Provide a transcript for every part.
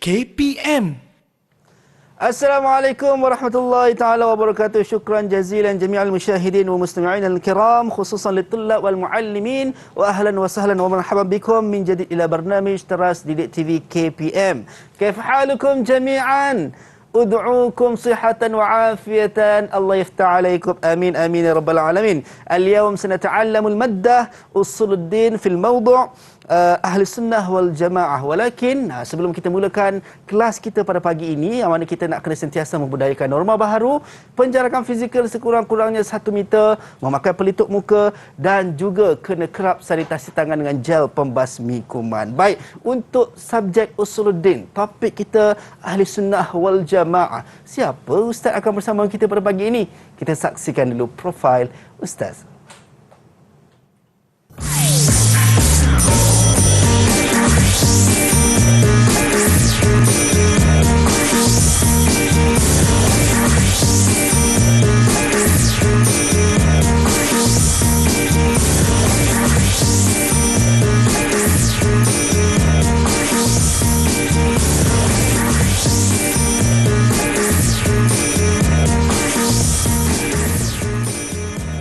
KPM. Assalamualaikum warahmatullahi taala wabarakatuh. Syukran jazilan jami'al musyahidin wa mustami'in al-kiram, khususan litullab wal muallimin, wa ahlan wa sahlan wa marhaban bikum min jadid ila barnamij Teras Didik TV KPM. Kaif halukum jami'an? Ud'ukum sihatan wa afiyatan. Allah yaftah alaikum. Amin amin ya rabbal alamin. Al-yawm sanata'allamu al-maddah usuluddin fil mawdu' Ahli Sunnah wal Jamaah. Walakin sebelum kita mulakan kelas kita pada pagi ini, yang mana kita nak kena sentiasa membudayakan norma baharu, penjarakan fizikal sekurang-kurangnya 1 meter, memakai pelitup muka dan juga kena kerap sanitasi tangan dengan gel pembasmi kuman. Baik, untuk subjek Usuluddin, topik kita Ahli Sunnah wal Jamaah. Siapa Ustaz akan bersama kita pada pagi ini? Kita saksikan dulu profil Ustaz.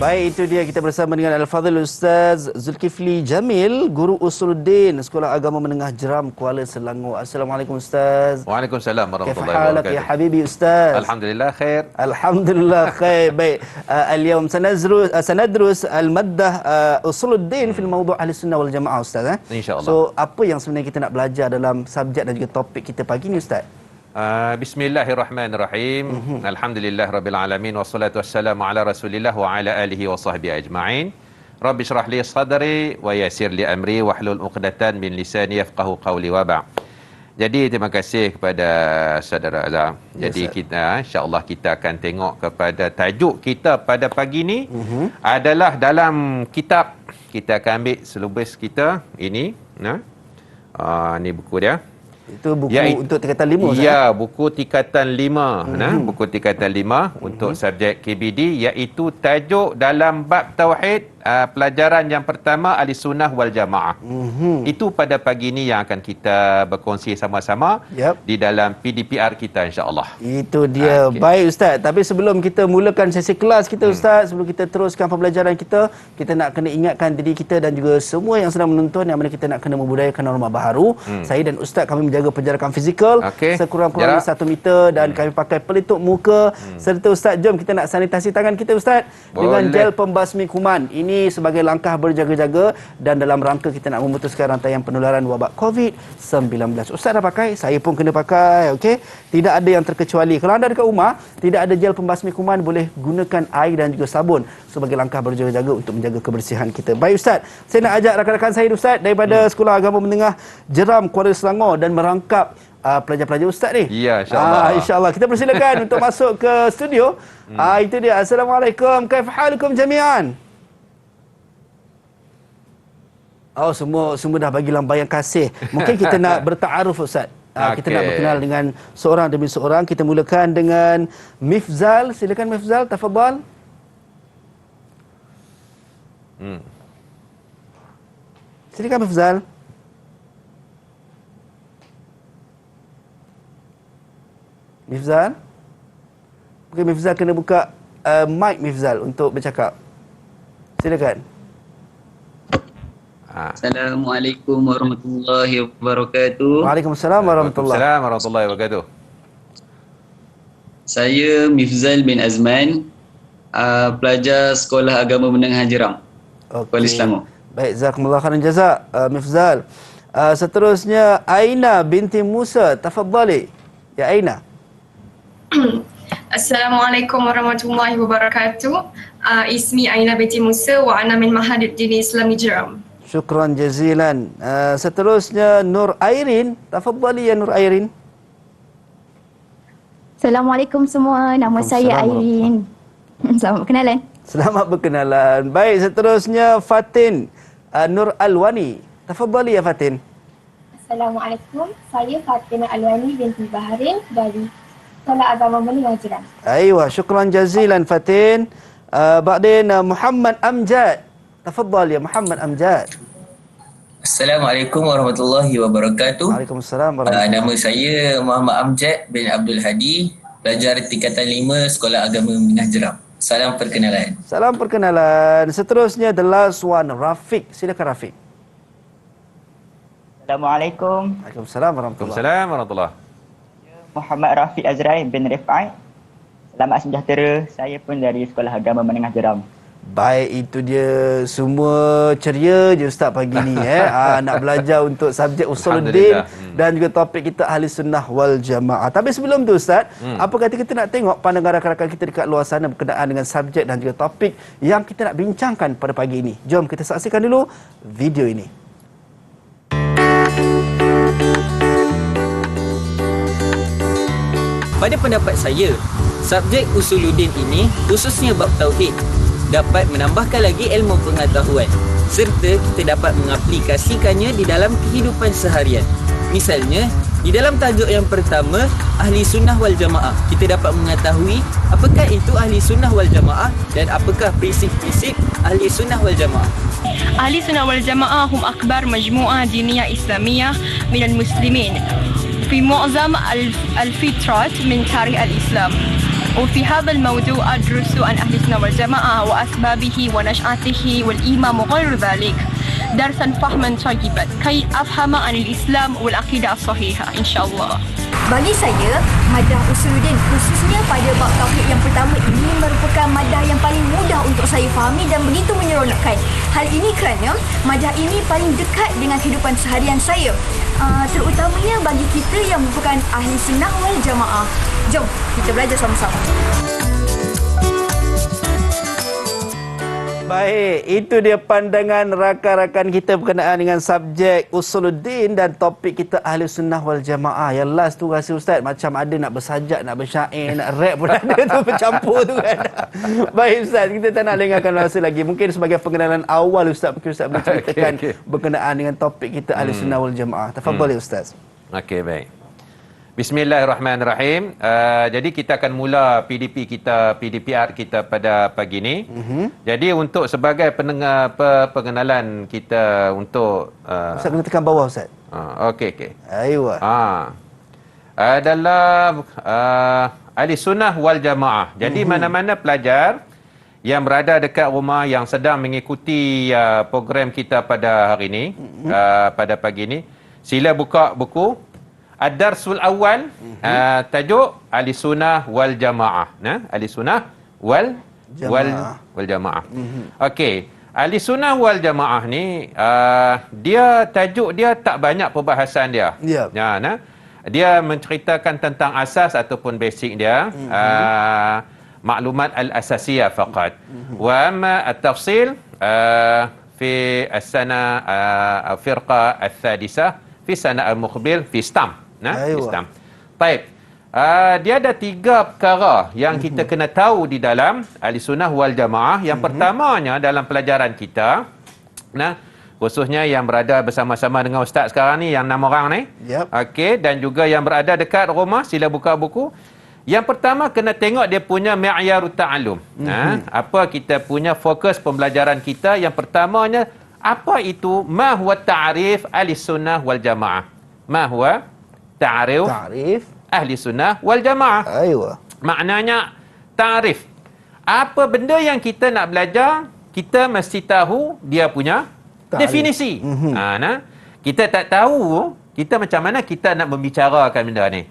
Baik, itu dia kita bersama dengan Al-Fadhil Ustaz Zulkifli Jamil, Guru Usuluddin, Sekolah Agama Menengah Jeram, Kuala Selangor. Assalamualaikum Ustaz. Waalaikumsalam warahmatullahi wabarakatuh. Kaifa halak ya habibi Ustaz? Alhamdulillah khair. Alhamdulillah khair. Baik, al-yawm sanadrus al-maddah Usuluddin fil mawdu' Ahli Sunnah wal Jamaah Ustaz. InsyaAllah. So, apa yang sebenarnya kita nak belajar dalam subjek dan juga topik kita pagi ni Ustaz? Bismillahirrahmanirrahim. Alhamdulillah rabbil alamin, wassalatu wassalamu ala Rasulillah wa ala alihi wa sahbihi ajma'in. Rabbi shrah li sadri wa yassir li amri wahlul 'uqdatan min lisani yafqahu qawli wa ba'. Jadi terima kasih kepada saudara Azhar. Jadi kita insya-Allah kita akan tengok kepada tajuk kita pada pagi ni adalah dalam kitab. Kita akan ambil silibus kita ini, ni buku dia. Itu buku untuk tingkatan 5 Ustaz? Ya, buku tingkatan 5. Buku tingkatan 5 untuk subjek KBD, iaitu tajuk dalam bab tauhid, pelajaran yang pertama Ahli Sunnah wal Jamaah. Itu pada pagi ini yang akan kita berkongsi sama-sama di dalam PDPR kita insya-Allah. Itu dia. Baik Ustaz, tapi sebelum kita mulakan sesi kelas kita Ustaz, sebelum kita teruskan pembelajaran kita nak kena ingatkan diri kita dan juga semua yang sedang menonton, yang mana kita nak kena membudayakan norma baharu. Saya dan Ustaz kami menjaga penjarakan fizikal sekurang-kurangnya 1 meter dan kami pakai pelitup muka. Serta Ustaz, jom kita nak sanitasi tangan kita Ustaz dengan gel pembasmi kuman. Ini sebagai langkah berjaga-jaga dan dalam rangka kita nak memutuskan rantaian penularan wabak COVID-19. Ustaz dah pakai, saya pun kena pakai, okey? Tidak ada yang terkecuali. Kalau anda dekat rumah tidak ada gel pembasmi kuman, boleh gunakan air dan juga sabun sebagai langkah berjaga-jaga untuk menjaga kebersihan kita. Baik Ustaz, saya nak ajak rakan-rakan saya Ustaz daripada Sekolah Agama Menengah Jeram, Kuala Selangor dan merangkap pelajar-pelajar Ustaz ni. Ya, insya-Allah. Insya-Allah. Kita persilakan untuk masuk ke studio. Itu dia. Assalamualaikum. Kaif halukum jami'an? Oh, semua dah bagi lambaian kasih. Mungkin kita nak bertaaruf Ustaz. Kita nak berkenal dengan seorang demi seorang. Kita mulakan dengan Mifzal. Silakan Mifzal, tafadhal. Silakan Mifzal. Mifzal? Mungkin Mifzal kena buka mic Mifzal untuk bercakap. Silakan. Assalamualaikum warahmatullahi wabarakatuh. Waalaikumsalam warahmatullahi wabarakatuh. Saya Mifzal bin Azman, pelajar Sekolah Agama Menengah Jeram, Kuala Selangor. Baik, jazakumullah khairan jazak Mifzal. Seterusnya Aina binti Musa, tafadhali. Ya Aina. Assalamualaikum warahmatullahi wabarakatuh. Ismi Aina binti Musa wa ana min Mahadid Dini Islami Jeram. Syukran jazilan. Seterusnya Nur Airin, tafadhali ya Nur Airin. Assalamualaikum semua, nama saya Airin. Selamat berkenalan. Selamat berkenalan. Baik, seterusnya Fatin Nur Alwani. Tafadhali ya Fatin. Assalamualaikum, saya Fatin Alwani binti Baharin dari Sekolah Agama Menengah Jeram. Aywa, syukran jazilan Fatin. Ba'din Muhammad Amjad. Tafadhal ya Muhammad Amjad. Assalamualaikum warahmatullahi wabarakatuh. Waalaikumsalam warahmatullahi Nama saya Muhammad Amjad bin Abdul Hadi, pelajar tingkatan 5 Sekolah Agama Menengah Jeram. Salam perkenalan. Salam perkenalan. Seterusnya the last one, Rafiq. Silakan Rafiq. Assalamualaikum. Waalaikumsalam warahmatullahi. Waalaikumsalam warahmatullahi. Muhammad Rafiq Azrai bin Rifai. Selamat sejahtera. Saya pun dari Sekolah Agama Menengah Jeram. Baik, itu dia, semua ceria je Ustaz pagi ni nak belajar untuk subjek Usuluddin dan juga topik kita Ahli Sunnah wal Jamaah. Tapi sebelum tu Ustaz, apa kata kita nak tengok pandangan rakan-rakan kita dekat luar sana berkenaan dengan subjek dan juga topik yang kita nak bincangkan pada pagi ini. Jom kita saksikan dulu video ini. Pada pendapat saya, subjek Usuluddin ini khususnya bab tauhid dapat menambahkan lagi ilmu pengetahuan serta kita dapat mengaplikasikannya di dalam kehidupan seharian. Misalnya, di dalam tajuk yang pertama, Ahli Sunnah wal Jamaah, kita dapat mengetahui apakah itu Ahli Sunnah wal Jamaah dan apakah prinsip-prinsip Ahli Sunnah wal Jamaah. أهل السنة والجماعة هم أكبر مجموعة دينية إسلامية من المسلمين في معظم الفترات من تاريخ الإسلام. وفي هذا الموضوع أدرس عن أهل السنة والجماعة وأسبابه ونشأته والإيمان وغير ذلك درسا فهما طيبا كي أفهم عن الإسلام والعقيدة الصحيحة إن شاء الله. Bagi saya, madah Usuluddin khususnya pada bab tauhid yang pertama ini merupakan madah yang paling mudah untuk saya fahami dan begitu menyeronokkan. Hal ini kerana madah ini paling dekat dengan kehidupan seharian saya, terutamanya bagi kita yang merupakan Ahli Sunnah wal Jamaah. Jom kita belajar sama-sama. Baik, itu dia pandangan rakan-rakan kita berkenaan dengan subjek Usuluddin dan topik kita Ahli Sunnah wal Jamaah. Yang last tu rasa Ustaz macam ada nak bersajak, nak bersyair, nak rap pun ada tu bercampur tu kan. Baik Ustaz, kita tak nak lengahkan masa lagi. Mungkin sebagai pengenalan awal Ustaz, mungkin Ustaz boleh ceritakan berkenaan dengan topik kita Ahli Sunnah wal Jamaah. Tafadhal Ustaz. Okey, baik. Bismillahirrahmanirrahim. Jadi kita akan mula PDPR kita pada pagi ini. Jadi untuk sebagai pengenalan kita untuk Ustaz kena tekan bawah Ustaz. Okey. Aywa. Adalah Ahli Sunnah wal Jamaah. Jadi mana-mana pelajar yang berada dekat rumah yang sedang mengikuti program kita pada hari ini, pada pagi ini, sila buka buku Ad-Darsul Awal, tajuk Ahli Sunnah wal Jamaah. Ahli Sunnah wal Jamaah. Okey, Ahli Sunnah wal Jamaah ni dia tajuk dia tak banyak perbahasan dia. Dia menceritakan tentang asas ataupun basic dia, maklumat al-asasiyah faqat. Wa amma at-tafsil fi as-sana firqa al-thadisah fi sana al-muqbil fi STAM. Islam. Baik. Dia ada 3 perkara yang kita kena tahu di dalam Ahli Sunnah wal Jamaah. Yang pertamanya dalam pelajaran kita, khususnya yang berada bersama-sama dengan Ustaz sekarang ni, yang 6 orang ni. Okey, dan juga yang berada dekat rumah, sila buka buku. Yang pertama kena tengok dia punya mi'yarut ta'allum. Apa kita punya fokus pembelajaran kita? Yang pertamanya, apa itu ma huwa ta'rif Ahli Sunnah wal Jamaah? Ma huwa ta'rif Ahli Sunnah wal Jamaah. Maknanya ta'rif. Apa benda yang kita nak belajar, kita mesti tahu dia punya definisi. Kita tak tahu, kita macam mana kita nak membicarakan benda ni.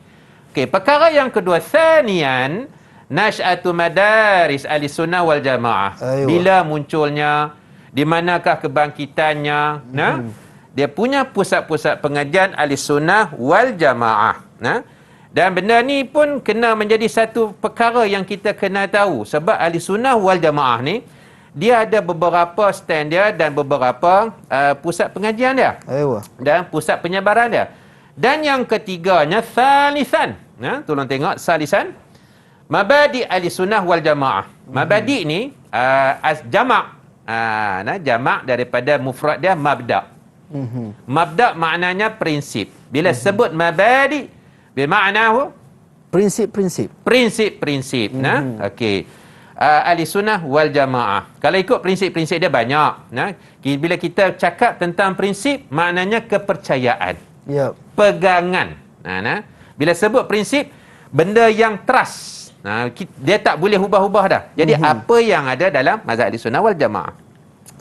Okey, perkara yang kedua, thaniyan nash'atu madaris Ahli Sunnah wal Jamaah. Bila munculnya, di manakah kebangkitannya, dia punya pusat-pusat pengajian Ahli Sunnah wal Jamaah. Dan benda ni pun kena menjadi satu perkara yang kita kena tahu. Sebab Ahli Sunnah wal Jamaah ni, dia ada beberapa stand dia dan beberapa pusat pengajian dia. Dan pusat penyebaran dia. Dan yang ketiganya, salisan. Tolong tengok, salisan. Mabadi Ahli Sunnah wal Jamaah. Mabadi ni, jamak. Jamak daripada mufrad dia, mabda'. Mabda' maknanya prinsip. Bila sebut mabadi, bermakna prinsip-prinsip. Prinsip-prinsip. Okey. ahli sunnah wal jamaah. Kalau ikut prinsip-prinsip dia banyak. Bila kita cakap tentang prinsip, maknanya kepercayaan. Ya. Pegangan. Bila sebut prinsip, benda yang trust. Dia tak boleh ubah-ubah dah. Jadi apa yang ada dalam mazhab ahli sunnah wal jamaah.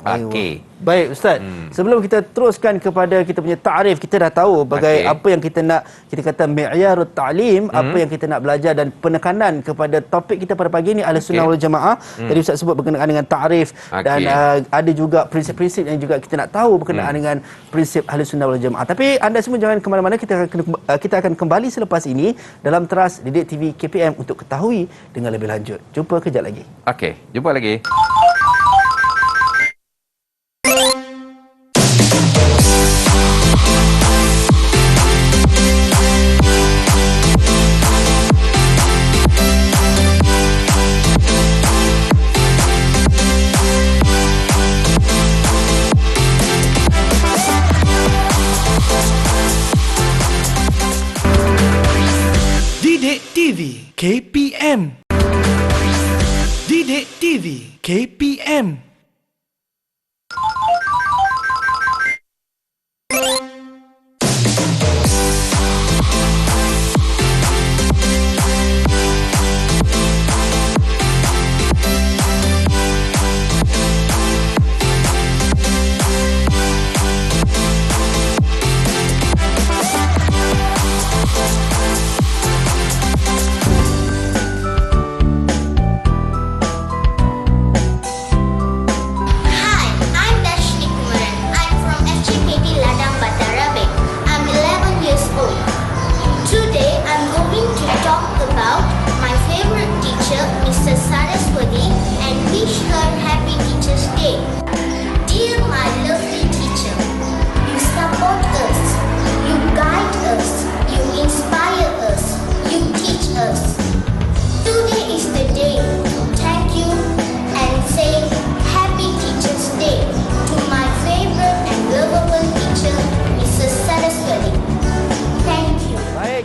Okey. Baik Ustaz, sebelum kita teruskan kepada kita punya ta'rif, kita dah tahu apa yang kita nak, kita kata mi'yarut ta'lim, apa yang kita nak belajar dan penekanan kepada topik kita pada pagi ini Ahli Sunnah wal Jamaah. Tadi Ustaz sebut berkenaan dengan ta'rif dan ada juga prinsip-prinsip yang juga kita nak tahu berkenaan dengan prinsip Ahli Sunnah wal Jamaah. Tapi anda semua jangan ke mana-mana, kita akan kembali selepas ini dalam Teras Didik TV KPM untuk ketahui dengan lebih lanjut. Jumpa kejap lagi. Okey, jumpa lagi. Didik TV KPM. Didik TV KPM.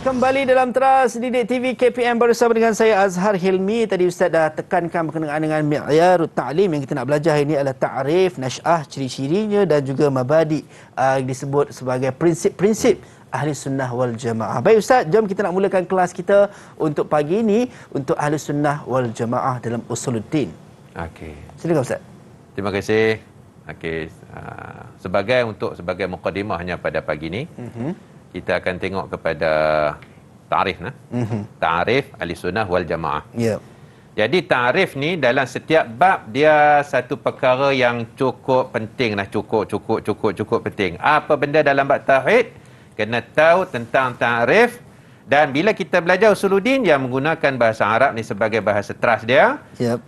Kembali dalam Teras Didik TV KPM bersama dengan saya Azhar Hilmi. Tadi Ustaz dah tekankan berkenaan dengan mi'yarut ta'lim. Yang kita nak belajar ini adalah ta'rif, nasy'ah, ciri-cirinya dan juga mabadi disebut sebagai prinsip-prinsip Ahli Sunnah wal Jamaah. Baik Ustaz, jom kita nak mulakan kelas kita untuk pagi ini untuk Ahli Sunnah wal Jamaah dalam Usuluddin. Okey. Silakan Ustaz. Terima kasih. Okey, sebagai mukadimahnya pada pagi ini, kita akan tengok kepada ta'rif ta'rif Ahli Sunnah wal Jamaah. Ya. Jadi ta'rif ni dalam setiap bab dia satu perkara yang cukup penting cukup penting. Apa benda dalam bab tauhid? Kena tahu tentang ta'rif, dan bila kita belajar Usuluddin yang menggunakan bahasa Arab ni sebagai bahasa teras dia. Yep.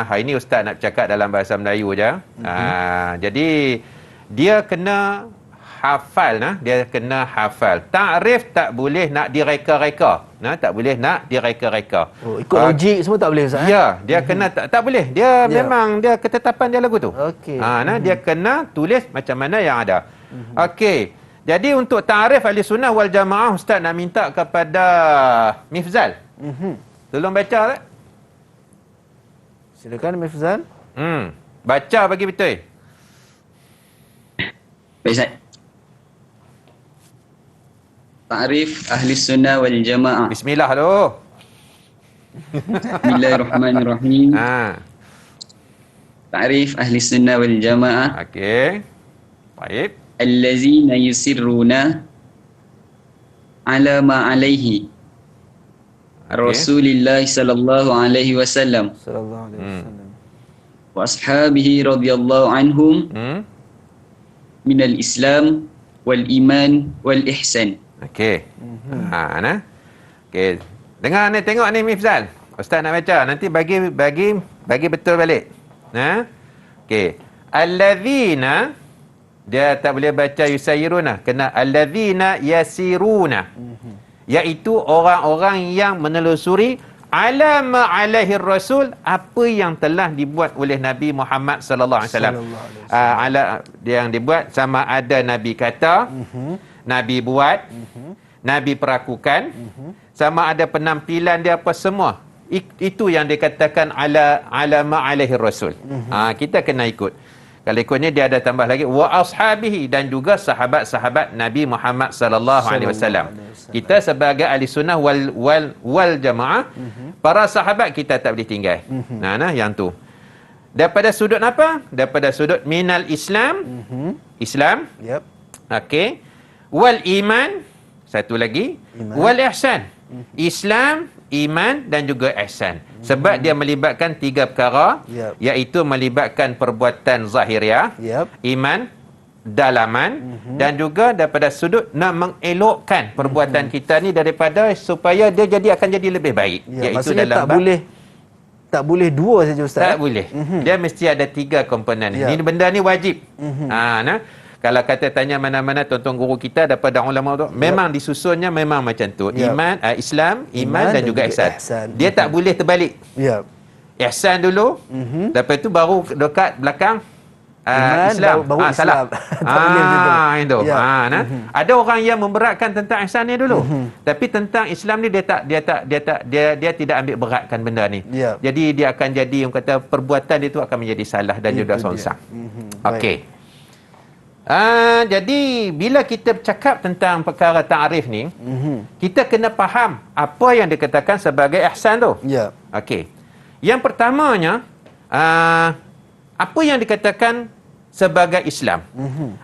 Hari ni ustaz nak bercakap dalam bahasa Melayu je. Jadi dia kena hafal, dia kena hafal. Ta'rif tak boleh nak direka-reka. Tak boleh nak direka-reka. Oh, ikut logik semua tak boleh Ustaz? Ya, dia kena tak boleh. Dia memang dia ketetapan dia lagu tu. Okey. Dia kena tulis macam mana yang ada. Okey. Jadi untuk ta'rif Ahli Sunnah wal Jamaah, Ustaz nak minta kepada Mifzal. Tolong baca tak? Silakan Mifzal. Baca bagi betul. Baik Ustaz. Ta'rif Ahli Sunnah wal Jamaah. Bismillah dulu. Bismillahirrahmanirrahim. Ta'rif Ahli Sunnah wal Jamaah. Okey. Baik. Allazina yusirruna ala ma alaihi Rasulullah sallallahu alaihi wasallam wa ashabihi radhiyallahu anhum minal Islam wal iman wal ihsan. Okey. Okey. Dengar ni, tengok ni Mifzal. Ustaz nak baca, nanti bagi betul balik. Okey. Allazina, dia tak boleh baca yusayiruna, kena allazina yasiruna. Iaitu orang-orang yang menelusuri ala ma alaihi rasul, apa yang telah dibuat oleh Nabi Muhammad sallallahu alaihi wasallam. Yang dibuat, sama ada Nabi kata, Nabi buat, Nabi perakukan, sama ada penampilan dia apa semua. Itu yang dikatakan ala ma alaihi rasul. Kita kena ikut. Kalau ikutnya dia ada tambah lagi wa ashabihi, dan juga sahabat-sahabat Nabi Muhammad sallallahu alaihi wasallam. Kita sebagai ahli sunnah wal jamaah, para sahabat kita tak boleh tinggal. Nah yang tu. Daripada sudut apa? Daripada sudut minal Islam. Islam. Yep. Okey. Wal iman, satu lagi, wal ihsan. Islam, iman dan juga ihsan. Sebab dia melibatkan 3 perkara, iaitu melibatkan perbuatan zahiriah, iman, dalaman, dan juga daripada sudut nak mengelokkan perbuatan kita ni daripada supaya dia akan jadi lebih baik. Iaitu maksudnya dalam tak boleh 2 saja Ustaz. Tak boleh. Dia mesti ada 3 komponen. Ini benda ni wajib. Kalau kata tanya mana-mana tuan-tuan guru kita daripada ulama tu, memang disusunnya memang macam tu. Iman, Islam, iman dan juga ihsan. Dia tak boleh terbalik. Ihsan dulu, lepas tu baru dekat belakang Islam. Baru salah. Islam. Itu. Ada orang yang memberatkan tentang ihsan ni dulu. Tapi tentang Islam ni dia tidak ambil beratkan benda ni. Jadi dia akan jadi orang kata perbuatan dia tu akan menjadi salah dan juga songsang. Okey. Jadi bila kita bercakap tentang perkara ta'rif ni, kita kena faham apa yang dikatakan sebagai ihsan tu. Okey. Yang pertamanya, apa yang dikatakan sebagai Islam,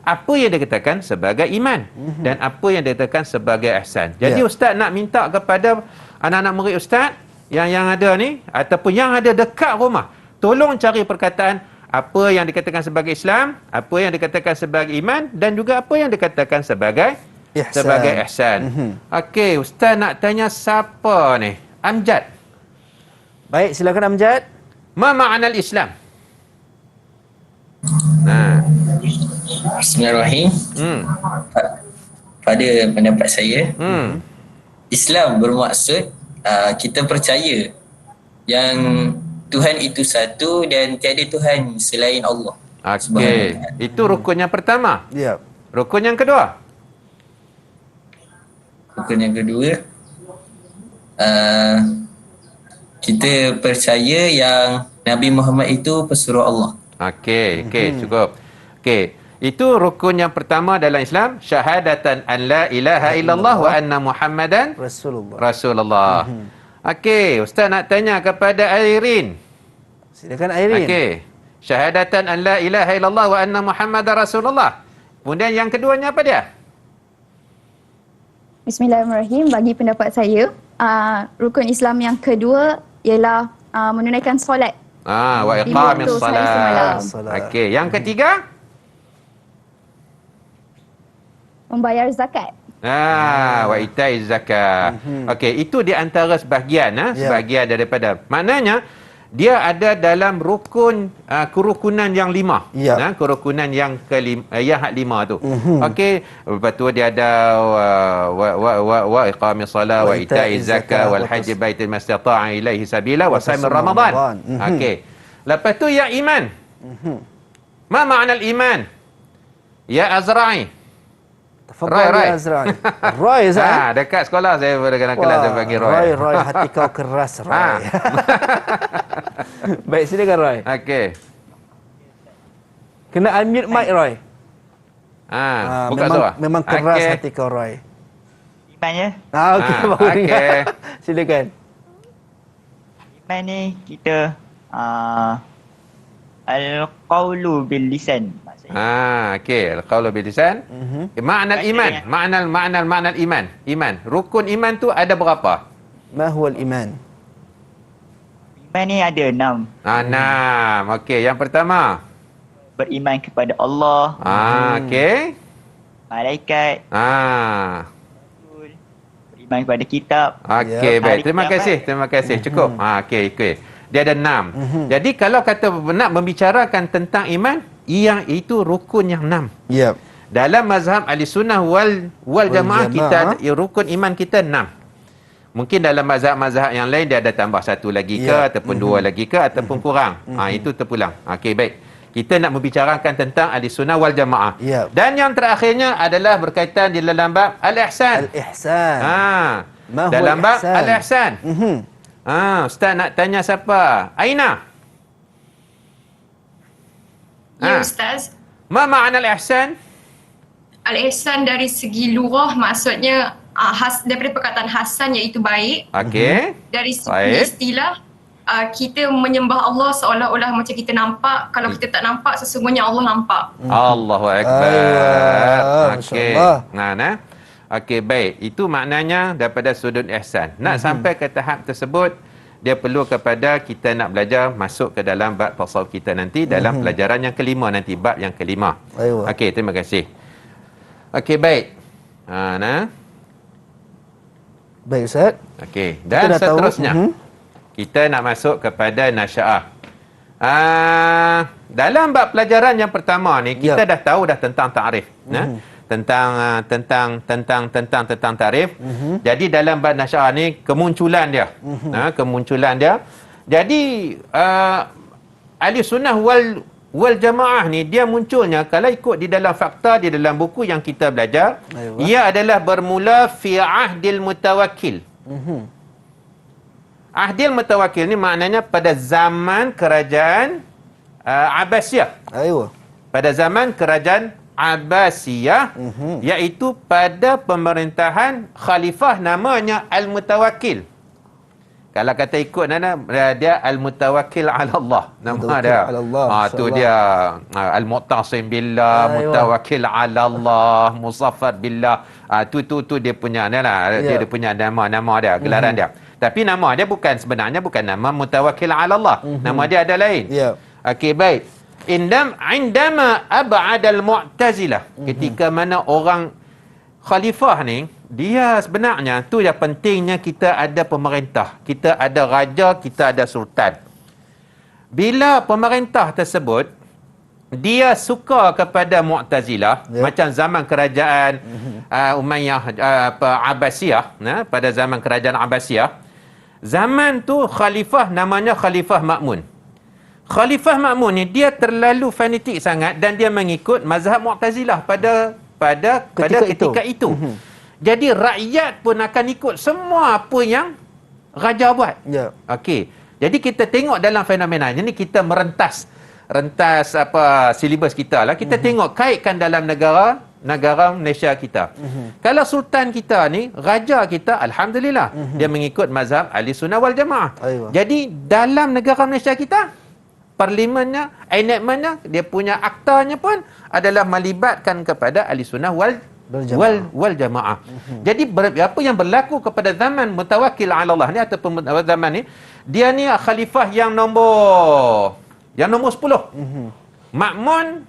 apa yang dikatakan sebagai iman, dan apa yang dikatakan sebagai ihsan. Jadi ustaz nak minta kepada anak-anak murid ustaz yang ada ni ataupun yang ada dekat rumah, tolong cari perkataan apa yang dikatakan sebagai Islam, apa yang dikatakan sebagai iman, dan juga apa yang dikatakan sebagai ihsan. Okey, ustaz nak tanya siapa ni? Amjad. Baik, silakan Amjad. Ma ma'anal Islam? Bismillahirrahmanirrahim. Pada pendapat saya, Islam bermaksud kita percaya yang Tuhan itu satu dan tiada Tuhan selain Allah. Okey, itu rukun yang pertama. Rukun yang kedua? Rukun yang kedua, kita percaya yang Nabi Muhammad itu pesuruh Allah. Okey, cukup. Okey, itu rukun yang pertama dalam Islam, syahadatan an la ilaha illallah wa anna Muhammadan Rasulullah. Okey, ustaz nak tanya kepada Airin. Silakan Airin. Okey. Syahadatan an la ilaha illallah wa anna Muhammadar Rasulullah. Kemudian yang keduanya apa dia? Bismillahirrahmanirrahim. Bagi pendapat saya, rukun Islam yang kedua ialah menunaikan solat. Wa iqamis salat. Okey, yang ketiga? Membayar zakat. Wa itai zakat. Okey, itu di antara sebahagian daripada. Maknanya dia ada dalam rukun kerukunan yang 5. Kerukunan yang yang 5 tu. Okey, lepas tu dia ada wa iqamis salat wa itai zakat wal haji baitul mastata'a ilaihi sabila wa shaum ramadan. Okey. Lepas tu yang iman. Ma makna al-iman? Ya Azra'i. Roy Azra'i. Roy Azra'i. Dekat sekolah saya pada kelas saya panggil Roy. Roy, hati kau keras Roy. Baik, silakan Roy. Okey. Kena unmute mic Roy. Buka suara. Memang keras hati kau Roy. Imannya? Okey. Silakan. Iman ni kita al-qawlu bil lisan. Okey, al-qawlu bil lisan. Makna iman, makna iman. Iman. Rukun iman tu ada berapa? Ma huwa al-iman? Iman ni ada 6. 6. Okey, yang pertama beriman kepada Allah. Okey. Malaikat. Beriman kepada kitab. Okey, baik. Terima kasih. Cukup. Okey. Dia ada 6. Jadi kalau kata nak membicarakan tentang iman, yang itu rukun yang 6. Dalam mazhab Ahlussunnah wal Jamaah kita rukun iman kita 6. Mungkin dalam mazhab-mazhab yang lain dia ada tambah 1 lagi ke ataupun 2 lagi ke ataupun kurang. Itu terpulang. Okey, baik. Kita nak membicarakan tentang Ahlussunnah wal Jamaah. Dan yang terakhirnya adalah berkaitan di dalam bab al-ihsan. Al-ihsan. Dalam bab al-ihsan. Ustaz nak tanya siapa? Aina. Ya Ustaz. Ma ma'na al-ihsan? Al-ihsan dari segi lughah maksudnya daripada perkataan hasan iaitu baik. Okey. Dari segi istilah kita menyembah Allah seolah-olah macam kita nampak. Kalau kita tak nampak, sesungguhnya Allah nampak. Allahu Akbar. Okey. Okey, baik. Itu maknanya daripada sudut ihsan. Nak sampai ke tahap tersebut, dia perlu kepada kita nak belajar masuk ke dalam bab tasawuf kita nanti dalam pelajaran yang kelima nanti, bab yang kelima. Okey, terima kasih. Okey, baik. Baik Ustaz. Okey, dan seterusnya kita nak masuk kepada nasya'ah. Dalam bab pelajaran yang pertama ni kita dah tahu dah tentang ta'rif. Tentang tarif. Jadi dalam bab nasya'ah ni kemunculan dia. Kemunculan dia. Jadi ahli sunnah wal jamaah ni dia munculnya kalau ikut di dalam fakta di dalam buku yang kita belajar, ia adalah bermula fi ahdil mutawakkil. Ahdil mutawakkil ni maknanya pada zaman kerajaan Abbasiyah. Pada zaman kerajaan Abbasiyah, iaitu pada pemerintahan khalifah namanya Al-Mutawakkil. Kalau kata ikut dia Al-Mutawakkil ala Allah. Nama dia. Tu dia Al-Mu'tasim billah, Mutawakkil ala Allah, Muzaffar billah. Tu dia punya dia punya nama dia, gelaran dia. Tapi nama dia sebenarnya bukan nama Mutawakkil ala Allah. Nama dia ada lain. Okey, baik. Indama ab'adal mu'tazilah, ketika mana orang khalifah ni, dia sebenarnya tu yang pentingnya kita ada pemerintah, kita ada raja, kita ada sultan. Bila pemerintah tersebut dia suka kepada Mu'tazilah, macam zaman kerajaan Umayyah Abbasiyah, pada zaman kerajaan Abbasiyah, zaman tu khalifah namanya Khalifah Ma'mun. Khalifah Ma'mun ni dia terlalu fanatik sangat dan dia mengikut mazhab Mu'tazilah pada ketika itu. Jadi rakyat pun akan ikut semua apa yang raja buat. Okey. Jadi kita tengok dalam fenomena ini, kita merentas silibus kita lah. Kita tengok kaitkan dalam negara Malaysia kita. Kalau sultan kita ni, raja kita, alhamdulillah, dia mengikut mazhab Ahli Sunnah wal Jamaah. Jadi dalam negara Malaysia kita, parlimennya, enactmentnya, dia punya aktanya pun adalah melibatkan kepada Ahli Sunnah wal Jamaah. Jadi apa yang berlaku kepada zaman Mutawakkil ala Allah ni ataupun zaman ni, dia ni khalifah yang nombor 10. Ma'mun,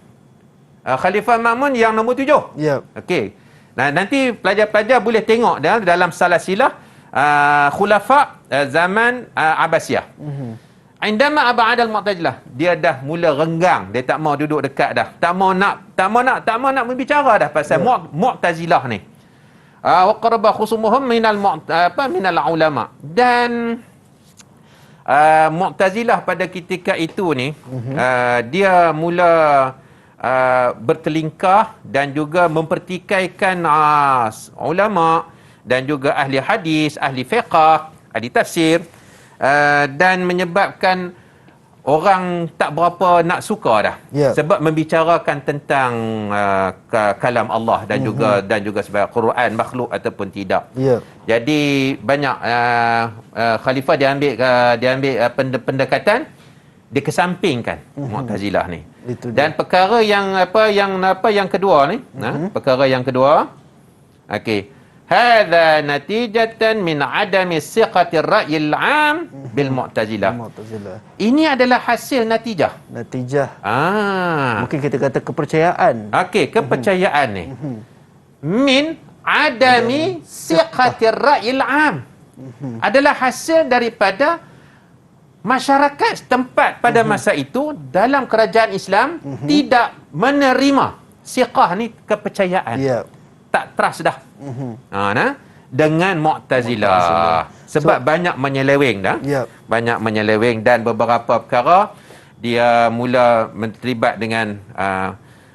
Khalifah Ma'mun yang nombor 7. Okey. Nah, nanti pelajar-pelajar boleh tengok dalam salasilah khulafa zaman Abbasiyah. Indama ab'adal mu'tazilah, dia dah mula renggang, dia tak mau duduk dekat dah. Tak mau nak berbicara dah pasal Mu'tazilah ni. Wa qaraba khusumuhum minal ulama. Dan Mu'tazilah pada ketika itu ni dia mula bertelingkah dan juga mempertikaikan ulama dan juga ahli hadis, ahli fiqh, ahli tafsir, dan menyebabkan orang tak berapa nak suka dah. Sebab membicarakan tentang kalam Allah dan juga sebab Quran makhluk ataupun tidak. Jadi banyak khalifah dia ambil pendekatan, dia kesampingkan Mu'tazilah ni. Dan perkara yang kedua ni, perkara yang kedua, okey, hadza natijatan min adami siqatir ra'yil 'am bil Mu'tazilah. Ini adalah hasil natijah. Mungkin kita kata kepercayaan. Okey, kepercayaan ni. Min adami siqatir ra'yil 'am. Adalah hasil daripada masyarakat setempat pada masa itu dalam kerajaan Islam tidak menerima siqah ni, kepercayaan. Tak trust dah. Dengan Mu'tazilah. Sebab banyak menyeleweng dah. Banyak menyeleweng dan beberapa perkara dia mula terlibat dengan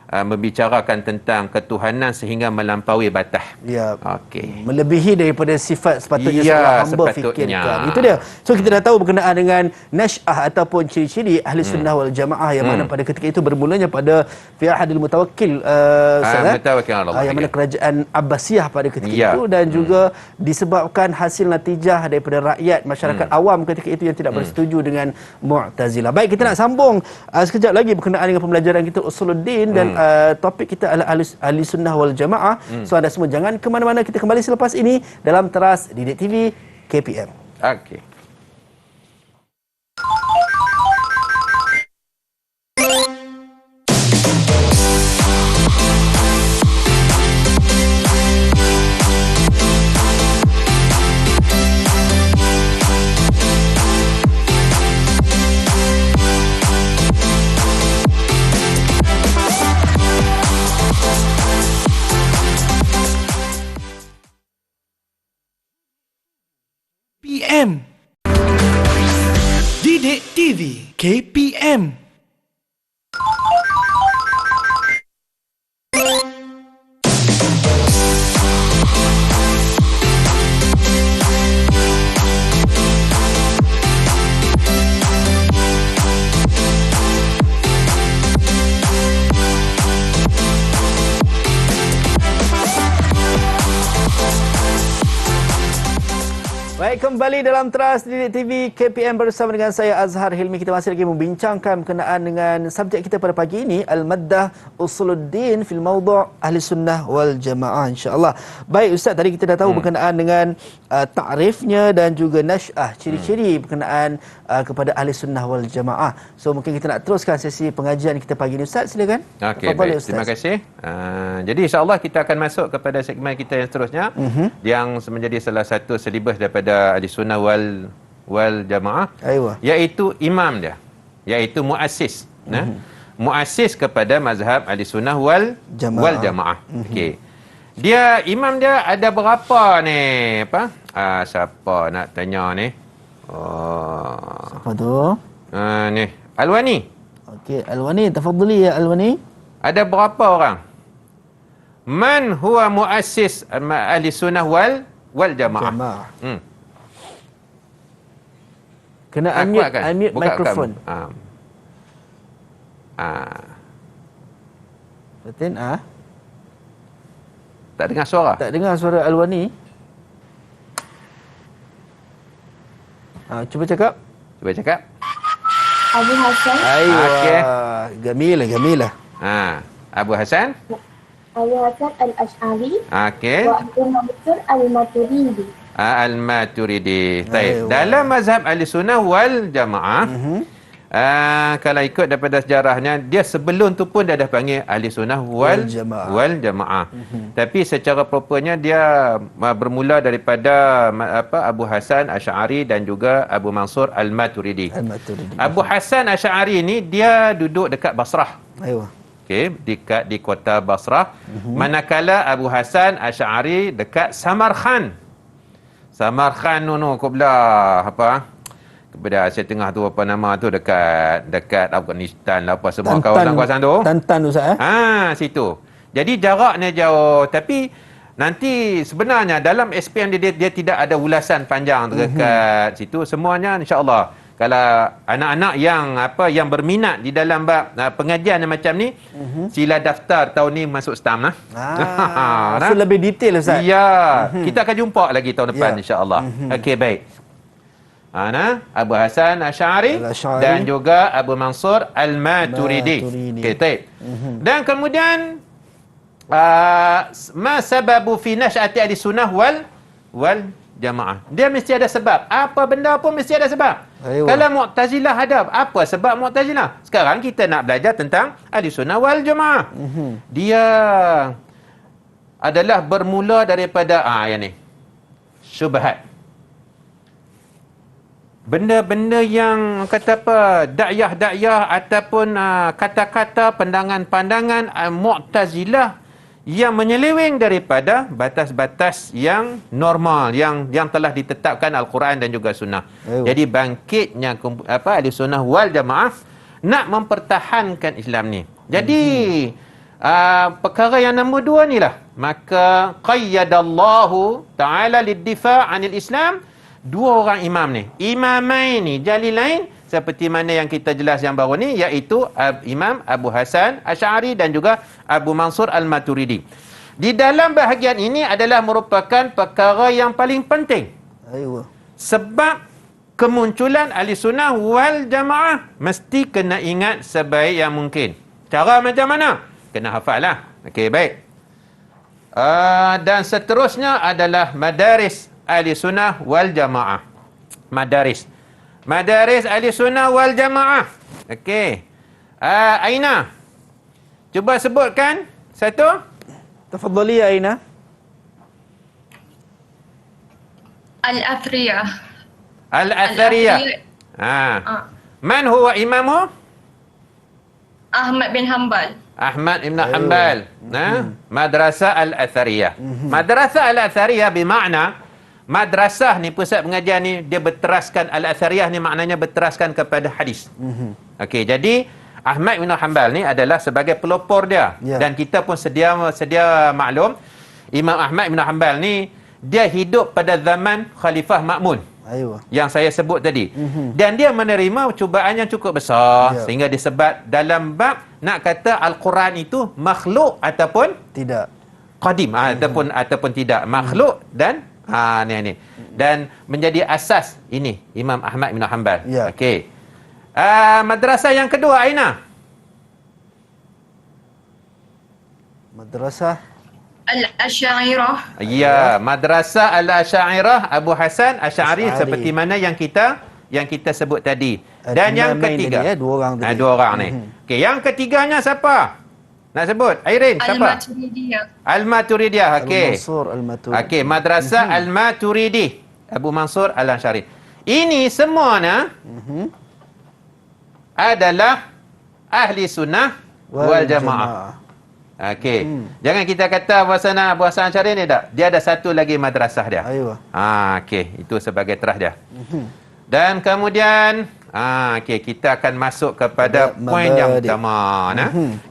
membicarakan tentang ketuhanan sehingga melampaui batas. Ya. Okey. Melebihi daripada sifat sepatutnya Ya, seorang hamba sepatutnya. fikirkan. Itu dia. So kita dah tahu berkenaan dengan nasy'ah ataupun ciri-ciri ahli sunnah wal jamaah yang mana pada ketika itu bermulanya pada fi ahadil mutawakkil Mutawakkil ala Allah. yang mana kerajaan Abbasiyah pada ketika Ya. itu, dan juga disebabkan hasil natijah daripada rakyat masyarakat awam ketika itu yang tidak bersetuju dengan Mu'tazilah. Baik, kita nak sambung sekejap lagi berkenaan dengan pembelajaran kita Usuluddin dan topik kita adalah ahli sunnah wal jamaah. So anda semua jangan ke mana-mana, kita kembali selepas ini dalam Teras Didik TV KPM. Okey. PM Didik TV KPM. Baik, kembali dalam Teras Didik TV KPM bersama dengan saya Azhar Hilmi. Kita masih lagi membincangkan berkenaan dengan subjek kita pada pagi ini, Al-Maddah Usuluddin fil Mawdu' Ahli Sunnah wal Jamaah, insya-Allah. Baik Ustaz, tadi kita dah tahu berkenaan dengan ta'rifnya dan juga nasy'ah, ciri-ciri berkenaan kepada Ahli Sunnah wal Jamaah. So mungkin kita nak teruskan sesi pengajian kita pagi ini, Ustaz, silakan. Okey, baik. Terima kasih. Jadi insya-Allah kita akan masuk kepada segmen kita yang seterusnya yang menjadi salah satu silibus daripada Ahli Sunnah wal Jamaah, iaitu imam dia, iaitu muassis. Muassis kepada mazhab Ahli Sunnah wal Jamaah. Okey. Dia imam dia ada berapa ni? Siapa nak tanya ni? Siapa tu? Ni Alwani. Okey, Alwani, tafadhali ya Alwani. Ada berapa orang? Man huwa muassis Ahli Sunnah wal Jamaah? Kena unmute mikrofon. Betul Tak dengar suara? Tak dengar suara Alwani. Cuba cakap. Abu Hasan. Okey. Gamilah. Abu Hasan. Abu Hasan Al-Ash'ari. Okey. Wa Abu Mansur Al-Maturidi. Al-Maturidi. Baik. Dalam mazhab Ahli Sunnah wal Jamaah, kalau ikut daripada sejarahnya, dia sebelum tu pun dia dah panggil Ahli Sunnah wal Jamaah. Tapi secara propernya dia bermula daripada Abu Hasan Asy'ari dan juga Abu Mansur Al-Maturidi. Abu Hasan Asy'ari ni dia duduk dekat Basrah. Okey, dekat di kota Basrah. Manakala Abu Hasan Asy'ari dekat Samarkand. Samarkand kau belah kepada Asia Tengah tu, apa nama tu, dekat Afghanistan lah, apa semua kawasan-kawasan tu. Tantan Ustaz situ. Jadi jaraknya jauh, tapi nanti sebenarnya dalam SPM dia tidak ada ulasan panjang dekat situ. Semuanya insya-Allah kalau anak-anak yang berminat di dalam bab pengajian yang macam ni, sila daftar tahun ni masuk STAM lah. So lebih detail Ustaz. Ya, kita akan jumpa lagi tahun depan insya-Allah. Okey, baik. Abu Hasan Asy'ari dan juga Abu Mansur Al-Maturidi. Okey, baik. Dan kemudian ma sababu fi nasy'ati Ahli Sunnah wal Jamaah. Dia mesti ada sebab. Apa benda pun mesti ada sebab. Kalau Mu'tazilah ada, apa sebab Mu'tazilah? Sekarang kita nak belajar tentang Ahli Sunnah wal Jamaah. Dia adalah bermula daripada yang ni. Syubhat. Benda-benda yang kata apa, dakyah-dakyah ataupun kata-kata, pandangan-pandangan Mu'tazilah yang menyeleweng daripada batas-batas yang normal yang telah ditetapkan Al-Quran dan juga Sunnah. Jadi bangkitnya Ahli Sunnah wal Jamaah nak mempertahankan Islam ni. Jadi perkara yang nombor 2 ni lah. Maka qayyadallahu ta'ala lid-difa' 'anil Islam. 2 orang imam ni, imamaini jalilain, seperti mana yang kita jelas yang baru ni, iaitu Imam Abu Hasan Asy'ari dan juga Abu Mansur Al-Maturidi. Di dalam bahagian ini adalah merupakan perkara yang paling penting. Sebab kemunculan ahli sunnah wal jamaah mesti kena ingat sebaik yang mungkin. Cara macam mana? Kena hafal lah. Okey, baik. Dan seterusnya adalah madaris ahli sunnah wal jamaah. Madaris ahli sunnah wal jamaah. Okey. Aina, cuba sebutkan satu. Tafadhali ya Aina. Al-Athriyah. Man huwa imamu? Ahmad bin Hanbal. Ahmad ibn Hanbal. Madrasah Al-Athariyah. Madrasah Al-Athariyah bermakna madrasah ni, pusat pengajian ni, dia berteraskan, Al-Athariyah ni maknanya berteraskan kepada hadis. Okey, jadi Ahmad bin Hanbal ni adalah sebagai pelopor dia. Dan kita pun sedia maklum, Imam Ahmad bin Hanbal ni dia hidup pada zaman Khalifah Ma'mun. Yang saya sebut tadi. Dan dia menerima cubaan yang cukup besar sehingga disebat dalam bab nak kata Al-Quran itu makhluk ataupun tidak. Qadim ataupun tidak. Makhluk dan ni. Dan menjadi asas ini Imam Ahmad bin Hanbal. Okey. Madrasah yang kedua, Aina. Madrasah Al-Asy'ariyah. Ya, Madrasah Al-Asy'ariyah Abu Hasan Asy'ari, seperti mana yang kita sebut tadi. Dan yang ketiga, tadi, 2 orang tadi. 2 orang ni. Okey, yang ketiganya siapa? Nak sebut? Airin, siapa? Al-Maturidiyah. Okey. Al-Mansur Al-Maturidi. Okey, Madrasah Al-Maturidi Abu Mansur Al-Asy'ari. Ini semuanya adalah ahli sunnah wal jamaah. Okey. Jangan kita kata Abu Hasan Asy'ari ni tak. Dia ada satu lagi madrasah dia. Okey, itu sebagai terah dia. Dan kemudian okey, kita akan masuk kepada poin yang pertama,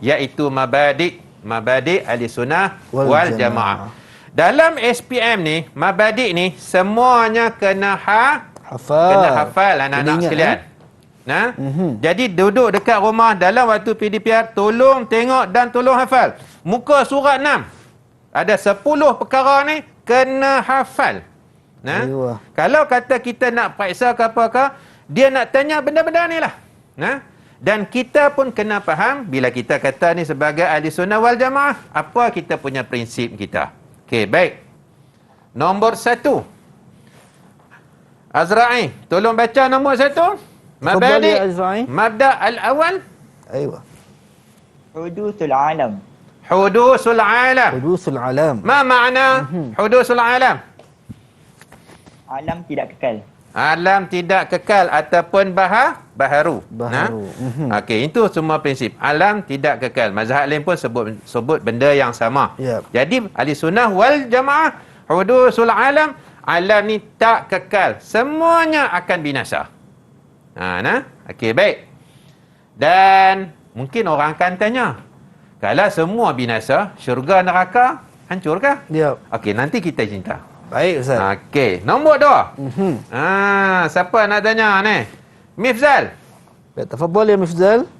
iaitu mabadi ahli sunnah wal jamaah. Dalam SPM ni, mabadi ni semuanya kena hafal anak-anak sekalian. Jadi duduk dekat rumah dalam waktu PDPR, tolong tengok dan tolong hafal. Muka surat 6. Ada 10 perkara ni kena hafal. Kalau kata kita nak periksa ke apa-apa, dia nak tanya benda-benda ni lah. Dan kita pun kena faham, bila kita kata ni sebagai ahli sunnah wal jamaah, apa kita punya prinsip kita. Okey, baik. Nombor 1. Azra'i, tolong baca nombor 1. Mabda al-awal. Hudusul alam. Hudusul alam. Ma makna hudusul alam? Alam tidak kekal. Alam tidak kekal ataupun baharu. Okey, itu semua prinsip. Alam tidak kekal. Mazhab lain pun sebut benda yang sama. Jadi ahli sunnah wal jamaah, hudusul alam, alam ni tak kekal. Semuanya akan binasa. Okey, baik. Dan mungkin orang akan tanya, kalau semua binasa, syurga neraka hancurkah? Okey, nanti kita cinta. Baik, Ustaz. Okey, nombor 2. Siapa nak tanya ni? Mifzal. Baik, tafadhal ya Mifzal.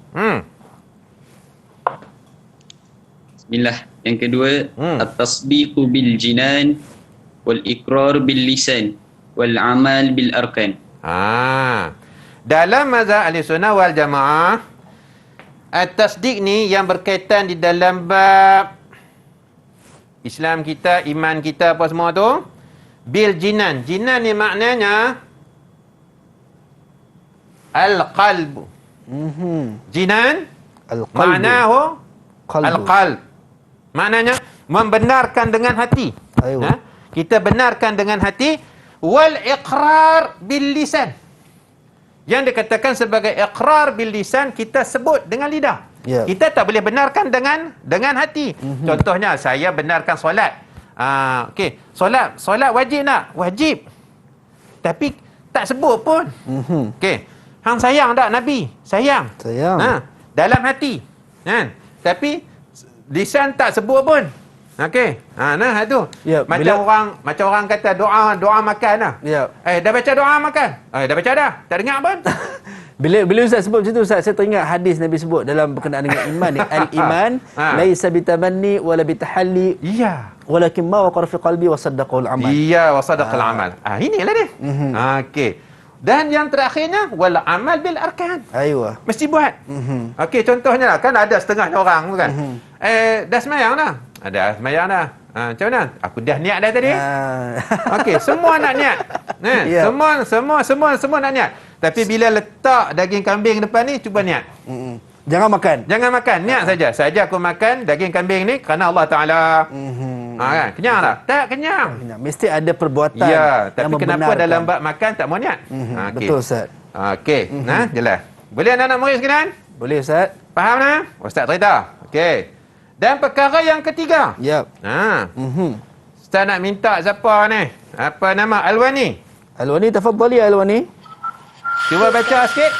Bismillah. Yang kedua, at-tasdiqu bil jinan wal iqrar bil lisan wal amal bil arkan. Dalam mazhab ahli sunnah wal jamaah, at-tasdiq ni yang berkaitan di dalam bab Islam kita, iman kita, apa semua tu, bil jinan. Jinan ni maknanya al-qalb. Jinan maknahu al-qalb. Maknanya membenarkan dengan hati. Kita benarkan dengan hati. Wal iqrar bil lisan. Yang dikatakan sebagai iqrar bil lisan, kita sebut dengan lidah. Kita tak boleh benarkan dengan hati. Contohnya, saya benarkan solat. Okey, solat wajib tak? Wajib. Tapi tak sebut pun. Okey, hang sayang tak Nabi? Sayang. Dalam hati. Tapi lisan tak sebut pun. Okey. Nah tu. Ya, macam orang kata doa makan lah. Ya. Dah baca doa makan? Dah baca dah. Tak dengar pun. Bila Ustaz sebut macam tu, Ustaz, saya teringat hadis Nabi sebut dalam berkenaan dengan iman ni. Al-iman laisa bitamanni wala bitahalli. Iya. Walakin ma waqara fi qalbi wa saddaqahu al-amal. Iya, wa saddaqal amal. Inilah dia. Okey. Dan yang terakhirnya wal amal bil arkan. Aywa. Mesti buat. Okey, contohnya lah, kan ada setengah orang kan. Dah semayang dah. Dah semayang dah. Macam mana? Aku dah niat dah tadi. Okey, semua nak niat. Ya. Semua nak niat. Tapi bila letak daging kambing depan ni, cuba niat. Jangan makan. Jangan makan, niat saja. Saja aku makan daging kambing ni kerana Allah Taala. Kan? Kenyang tak? Tak kenyang. Mesti ada perbuatan ya, yang tapi kenapa membenarkan. dalam bab makan tak mau niat? Okay. Betul, Ustaz. Okey, jelas. Boleh anak-anak murid sekalian? Boleh, Ustaz. Faham tak? Ustaz cerita. Okey. Dan perkara yang ketiga. Ya. Ustaz nak minta siapa ni? Apa nama? Alwani. Alwani, tafadhali Alwani. Cuba baca sikit.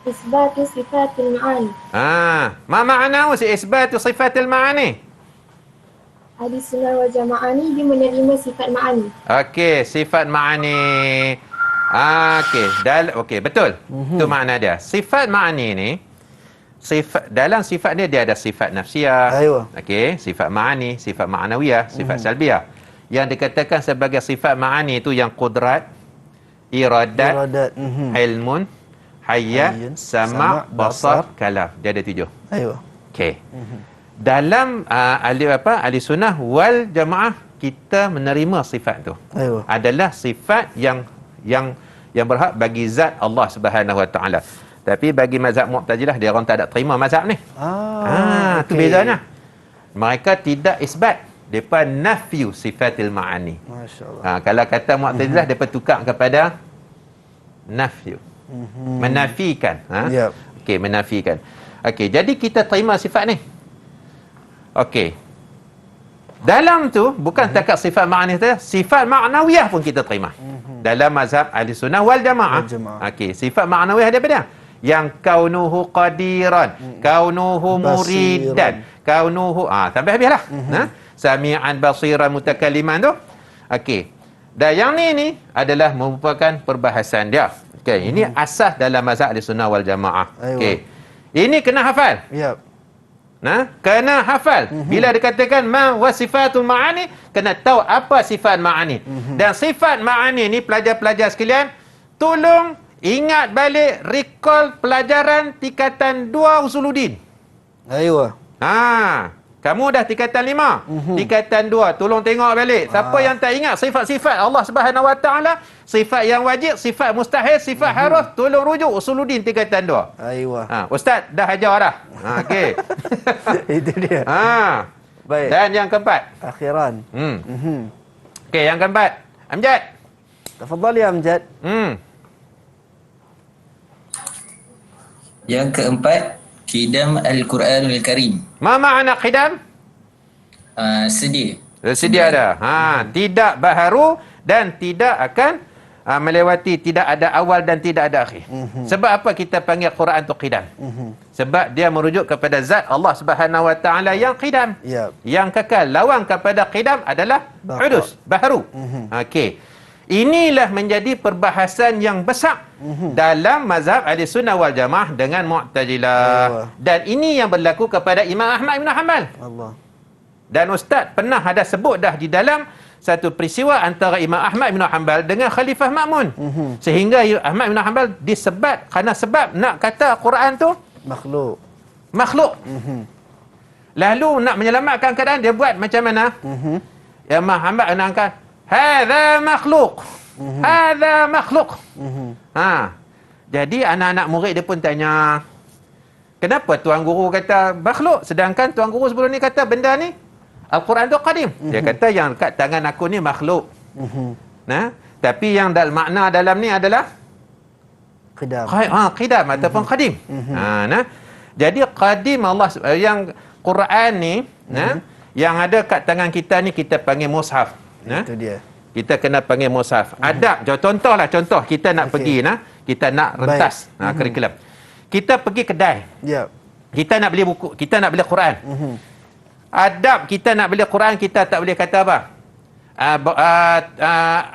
Isbatu sifatil ma'ani. Ma ma'na isbatu sifatil ma'ani? Ahli sunnah wal jamaah ni dia menerima sifat ma'ani. Okey, sifat ma'ani. Okey, betul. Itu makna dia. Sifat ma'ani ni, dalam sifat dia ada sifat nafsiyah. Okey, sifat ma'ani, sifat ma'nawiyah, sifat salbiyah. Yang dikatakan sebagai sifat ma'ani itu yang qudrat, iradat, ilmun, hayat, sama', basar, kalam. Dia ada 7. Okey. Dalam ahli sunnah wal jamaah, kita menerima sifat tu. Adalah sifat yang berhak bagi zat Allah Subhanahu Wa Taala. Tapi bagi mazhab Mu'tazilah, dia orang tak ada terima mazhab ni. Tu bezanya. Mereka tidak isbat, depa nafyu sifatil ma'ani. Masya-Allah. Kalau kata Mu'tazilah, depa tukar kepada nafyu. Menafikan. Okey, menafikan. Okey, jadi kita terima sifat ni. Okey. Dalam tu bukan takat sifat ma'ani saja, sifat ma'nawiyah pun kita terima. Dalam mazhab ahli sunnah wal jamaah. Okey, sifat ma'nawiyah dia apa dia? Yang kaunuhu qadiran, kaunuhu muridan, kaunuhu sampai habislah. Sami'an basiran mutakalliman tu. Okey. Dan yang ni adalah merupakan perbahasan dia. Okey, ini asas dalam mazhab ahli sunnah wal jamaah. Okey. Ini kena hafal. Kena hafal. Bila dikatakan ma wa sifatul ma'ani, kena tahu apa sifat ma'ani. Dan sifat ma'ani ni, pelajar-pelajar sekalian, tolong ingat balik, recall pelajaran tingkatan 2 Usuluddin. Kamu dah tingkatan 5, tingkatan 2, tolong tengok balik. Siapa yang tak ingat sifat-sifat Allah Subhanahu Wa Taala, sifat yang wajib, sifat mustahil, sifat harus, tolong rujuk Usuluddin tingkatan 2. Ustaz dah ajar dah. Okey. Itu dia. Baik. Dan yang keempat, akhiran. Okey, yang keempat, Amjad. Tafadhali Amjad. Yang keempat, qidam Al-Quranul Karim. Ma ma'na qidam? Sedia. Sedia ada. Tidak baharu dan tidak akan melewati, tidak ada awal dan tidak ada akhir. Sebab apa kita panggil Quran tu qidam? Sebab dia merujuk kepada zat Allah Subhanahu Wa Taala yang qidam, yang kekal. Lawan kepada qidam adalah udus, baharu. Okey. Inilah menjadi perbahasan yang besar dalam mazhab ahli sunnah wal jamaah dengan Mu'tazilah. Dan ini yang berlaku kepada Imam Ahmad bin Hanbal. Dan Ustaz pernah ada sebut dah di dalam satu peristiwa antara Imam Ahmad bin Hanbal dengan Khalifah Ma'mun. Sehingga Ahmad bin Hanbal disebat kerana sebab nak kata Quran tu makhluk. Lalu nak menyelamatkan keadaan, dia buat macam mana? Imam Hanbal menangkan hadza makhluk. Hadza makhluk. Jadi anak-anak murid dia pun tanya, kenapa tuan guru kata makhluk sedangkan tuan guru sebelum ni kata benda ni Al-Quran tu qadim. Dia kata yang kat tangan aku ni makhluk. Tapi yang makna dalam ni adalah qidam. Qidam ataupun qadim. Jadi qadim Allah yang Quran ni yang ada kat tangan kita ni kita panggil mushaf. Itu dia. Kita kena panggil mushaf. Adab. Contoh kita nak pergi kita nak rentas kurikulum. Kita pergi kedai. Kita nak beli buku, kita nak beli Quran. Adab kita nak beli Quran, kita tak boleh kata apa?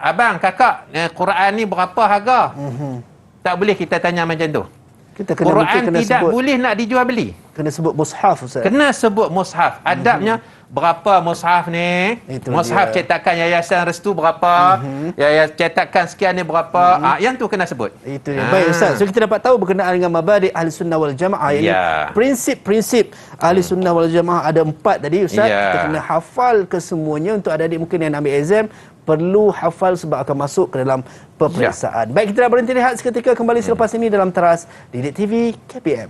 Abang, kakak, Quran ni berapa harga? Tak boleh kita tanya macam tu. Kita kena Quran tidak sebut, boleh nak dijual beli. Kena sebut mushaf, Ustaz. Kena sebut mushaf. Adabnya berapa mushaf ni? Itu Mushaf dia. cetakan Yayasan Restu berapa? Cetakan sekian ni berapa? Yang tu kena sebut. Itu dia. Baik Ustaz. So kita dapat tahu berkenaan dengan mabadi Ahli Sunnah wal Jamaah. Ya. Prinsip-prinsip Ahli Sunnah wal Jamaah ada 4 tadi Ustaz. Ya. Kita kena hafal kesemuanya. Untuk adik-adik mungkin yang ambil exam, perlu hafal sebab akan masuk ke dalam peperiksaan. Baik, kita dah berhenti rehat seketika, kembali selepas ini dalam Teras Didik TV KPM.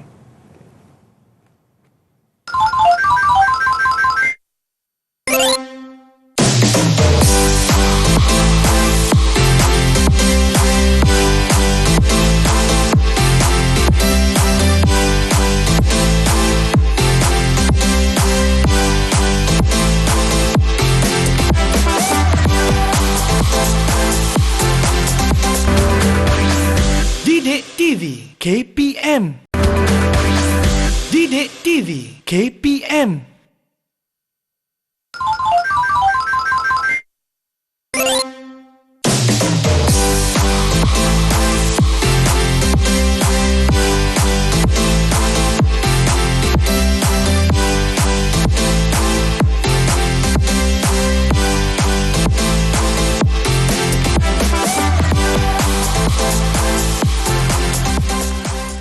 Didik TV KPM. Didik TV KPM.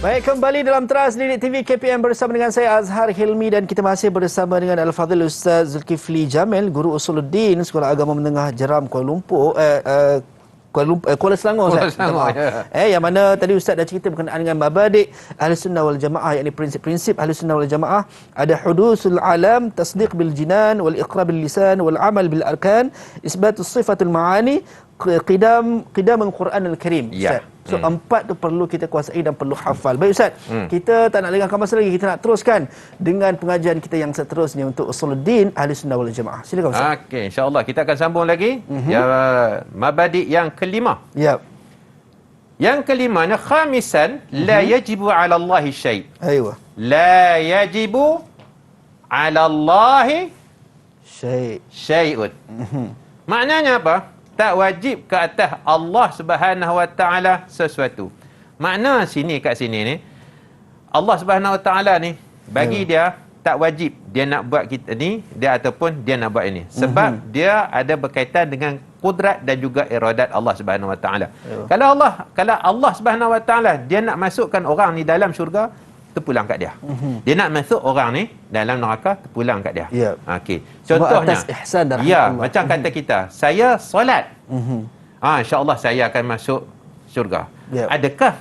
Baik, kembali dalam Teras Didik TV KPM bersama dengan saya Azhar Hilmi, dan kita masih bersama dengan Al-Fadhil Ustaz Zulkifli Jamil, Guru Usuluddin Sekolah Agama Menengah Jeram Kuala Lumpur. Kuala Selangor, Ustaz. Yang mana tadi Ustaz dah cerita berkenaan dengan mabadi' Ahli Sunnah wal Jamaah, yakni prinsip-prinsip Ahli Sunnah wal Jamaah. Ada hudusul alam, tasdiq bil jinan, wal iqrar bil lisan, wal amal bil arkan, isbatus sifatul ma'ani, qidam al-Quran al-Karim. Ya. So 4 tu perlu kita kuasai dan perlu hafal. Baik Ustaz, kita tak nak lengahkan masa lagi, kita nak teruskan dengan pengajian kita yang seterusnya untuk Usuluddin Ahli Sunnah wal Jamaah. Silakan Ustaz. Okey, insya-Allah kita akan sambung lagi. Mabadi yang kelima. Ya. Yang kelimanya khamisan, la yajibu 'ala Allah syai'. Aywa. La yajibu 'ala Allah syai'un. Maknanya apa? Tak wajib ke atas Allah Subhanahu Wa Taala sesuatu. Makna sini kat sini ni, Allah Subhanahu Wa Taala ni bagi dia tak wajib dia nak buat kita ni, dia ataupun dia nak buat ini. Sebab dia ada berkaitan dengan kudrat dan juga iradat Allah Subhanahu Wa Taala. Kalau Allah Subhanahu Wa Taala dia nak masukkan orang ni dalam syurga, terpulang kat dia. Dia nak masuk orang ni dalam neraka, terpulang kat dia. Ya. Okey. Contohnya, atas ihsan dan ya, rahmat Allah. macam kata kita, saya solat. Insya-Allah saya akan masuk syurga. Ya. Adakah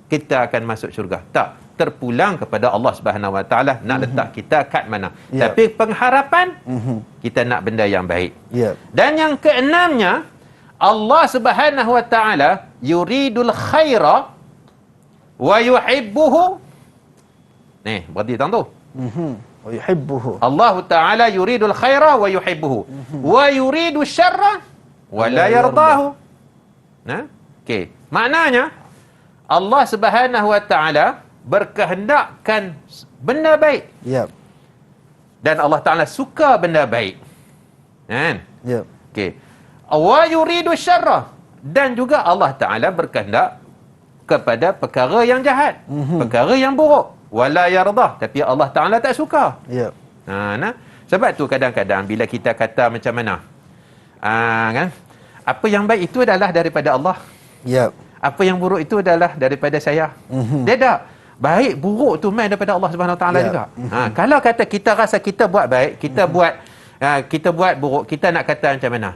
kita akan masuk syurga? Tak. Terpulang kepada Allah Subhanahu Wa Taala nak letak kita kat mana. Ya. Tapi pengharapan kita nak benda yang baik. Ya. Dan yang keenamnya, Allah Subhanahu Wa Taala yuridul khaira wa yuhibbuhu. Nih, berarti tang tu. Wa yuhibbuhu. Allah Taala yuridul khaira wa yuhibbuhu. Wa yuridu syarra wa la yardahu. Nah, okey. Maknanya Allah Subhanahu Wa Taala berkehendakkan benda baik. Ya. Dan Allah Taala suka benda baik. Kan? Ya. Okey. Wa yuridu syarra, dan juga Allah Taala berkehendak kepada perkara yang jahat, perkara yang buruk. Wala yardah, tapi Allah Taala tak suka. Ya. Nah, sebab tu kadang-kadang bila kita kata macam mana, kan, apa yang baik itu adalah daripada Allah. Ya. Apa yang buruk itu adalah daripada saya. Dia tak. Baik buruk tu main daripada Allah Subhanahu Wa Taala juga. Kalau kata kita rasa kita buat baik, kita buat buruk, kita nak kata macam mana?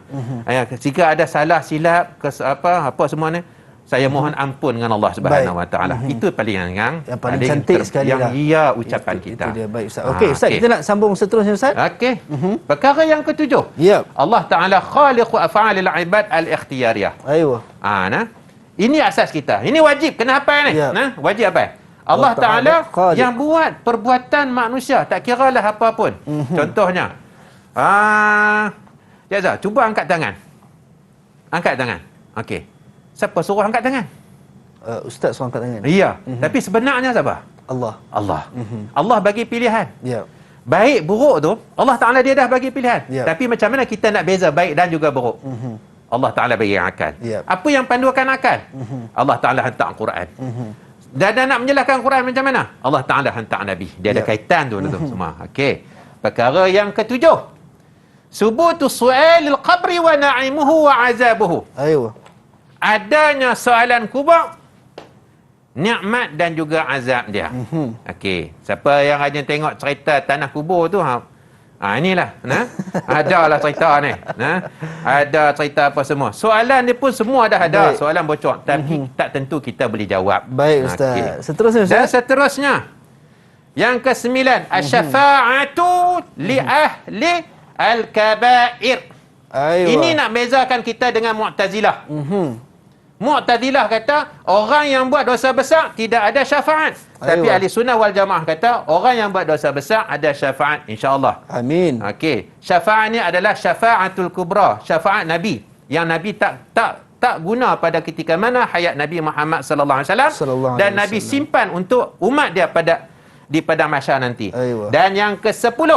Jika ada salah silap apa semua ni, saya mohon ampun dengan Allah Subhanahu Wa Taala. Itu paling yang paling cantik sekali yang lah. ia ucapan kita. Itu dia. Baik Ustaz. Okey Ustaz, kita nak sambung seterusnya Ustaz. Okey. Perkara yang ketujuh. Ya. Allah Taala khaliqu af'alil ibad al-ikhtiyariyah. Aywa. Ini asas kita. Ini wajib kena hafal ni. Ya. Wajib apa? Allah Taala khaliq. yang buat perbuatan manusia, tak kiralah apa pun. Contohnya, Jaza, cuba angkat tangan. Angkat tangan. Okey. Siapa suruh angkat tangan? Ustaz suruh angkat tangan. Ya. Tapi sebenarnya siapa? Allah. Allah bagi pilihan. Ya. Baik buruk tu Allah Ta'ala dia dah bagi pilihan. Ya. Tapi macam mana kita nak beza baik dan juga buruk? Allah Ta'ala bagi akal. Ya. Apa yang pandukan akal? Allah Ta'ala hantar Al-Quran. Dan nak menjelaskan Quran macam mana? Allah Ta'ala hantar Nabi. Dia ada kaitan tu semua. Okey. Perkara yang ketujuh. Subutu su'alil qabri wa na'imuhu wa azabuhu. Ayuh. Adanya soalan kubur, nikmat dan juga azab dia. Okey. Siapa yang rajin tengok cerita tanah kubur tu, inilah. Adalah cerita ni. Ada cerita apa semua. Soalan dia pun semua dah ada. Baik. Soalan bocor. Tapi tak tentu kita boleh jawab. Baik Ustaz. Okey. Seterusnya Ustaz. Dan seterusnya. Yang ke-9. Asy-syafa'atu li ahli al-kaba'ir. Ini nak bezakan kita dengan Mu'tazilah. Mu'tazilah kata orang yang buat dosa besar tidak ada syafaat. Tapi ahli sunnah wal jamaah kata orang yang buat dosa besar ada syafaat, insya-Allah. Amin. Okey, syafaat ni adalah syafaatul kubra, syafaat Nabi yang Nabi tak guna pada ketika mana hayat Nabi Muhammad sallallahu alaihi wasallam dan Nabi simpan untuk umat dia di padang mahsyar nanti. Dan yang ke-10